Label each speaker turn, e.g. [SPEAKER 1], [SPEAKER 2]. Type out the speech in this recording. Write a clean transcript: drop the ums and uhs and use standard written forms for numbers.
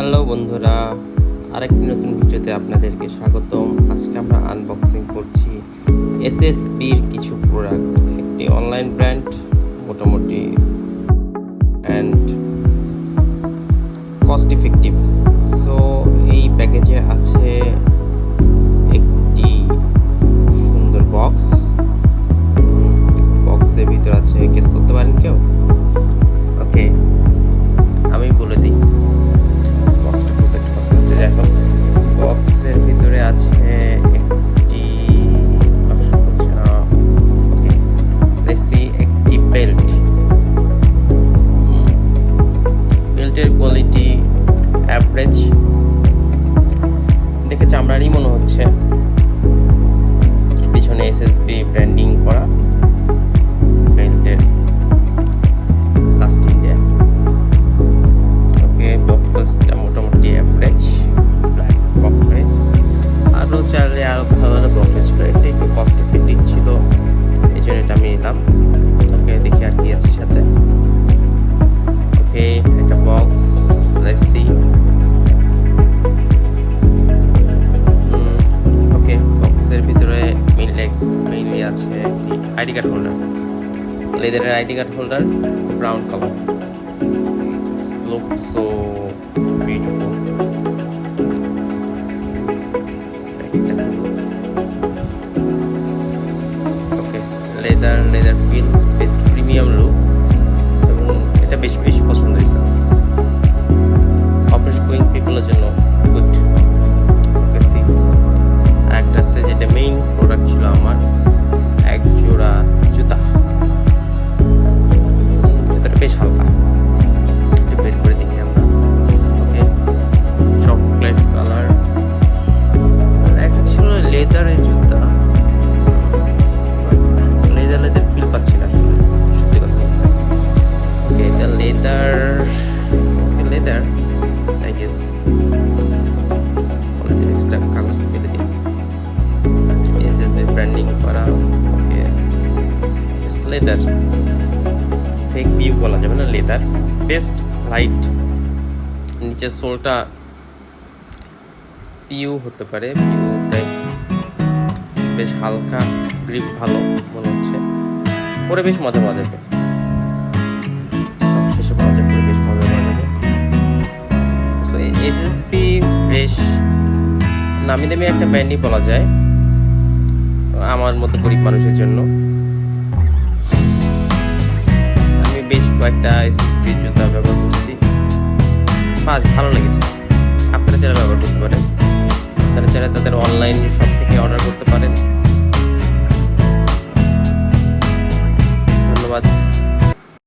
[SPEAKER 1] Hello বন্ধুরা, আরেকটি নতুন ভিডিওতে আপনাদেরকে স্বাগতম। আজকে আমরা আনবক্সিং করছি এসএসবির কিছু প্রোডাক্ট। একটি অনলাইন ব্র্যান্ড, মোটামুটি অ্যান্ড কস্ট ইফেক্টিভ। সো এই প্যাকেজে আছে একটি সুন্দর বক্সের ভিতর আছে, গেস করতে পারেন কেউ? ওকে, আমি বলে দিই বক্সটা কোথায় পছন্দ হচ্ছে। যাই হোক, বক্সের ভিতরে আছে একটি ওকে দেখছি একটি বেল্টের কোয়ালিটি অ্যাভারেজ, দেখে চামড়ারই মনে হচ্ছে। পিছনে এসএসবি ব্র্যান্ডিং করা বেল্টের লাস্ট ইন্ডিয়া। ওকে, বক্সটা মোটামুটি অ্যাভারেজ, ব্ল্যাক বক্স। আরও চাইলে আরও ভালো ভালো বক্স ছিল, এটা একটু কস্ট ইফেক্টিভ ছিল, এই জন্য এটা আমি নিলাম। ওকে, দেখি আর কি আছে সাথে। ওকে, একটা বক্স, লেটস সি। ওকে, বক্সের ভিতরে মেইনলি আছে একটি আইডি কার্ড হোল্ডার, লেদারের ID card holder, brown colour. Looks so beautiful. Okay, leather feel, best premium look, এবং এটা বেশ পছন্দ হয়েছে। অফিস গোয়িং পিপলের জন্য গুড। ওকে, সি একটা আছে যেটা মেইন প্রোডাক্ট ছিল আমার, এক জোড়া জুতা। জুতাটা বেশ হালকা, বের করে দেখি আমরা। ওকে, চকলেট কালার, লেখা ছিল লেদারের জুতা। লেদার ফিল পাচ্ছি না আসলে, সত্যি কথা বলতে। ওকে, এটা লেদার আই গেস। এক্সট্রা কাগজটা ফেলে দিই, এসএসবি ব্র্যান্ডিং করা। ওকে, লেদার, ফেক ভিউ বলা যাবে না, লেদার বেস্ট লাইট। নিচের সোলটা পিউ হতে পারে, বেশ হালকা, গ্রিপ ভালো মনে হচ্ছে। পরে বেশ মজা পাওয়া যাবে, সব শেষে পাওয়া যাবে, বেশ মজা পাওয়া যাবে। সো এসএসবি বেশ নামি দামি একটা ব্র্যান্ডই বলা যায় আমার মতো গরিব মানুষের জন্য। আমি বেশ কয়েকটা এসএসবি জুতা ব্যবহার করছি, ভালো লেগেছে। আপনারা যারা ব্যবহার করতে পারেন, তারা যারা তাদের অনলাইন শপ থেকে অর্ডার করতে পারেন।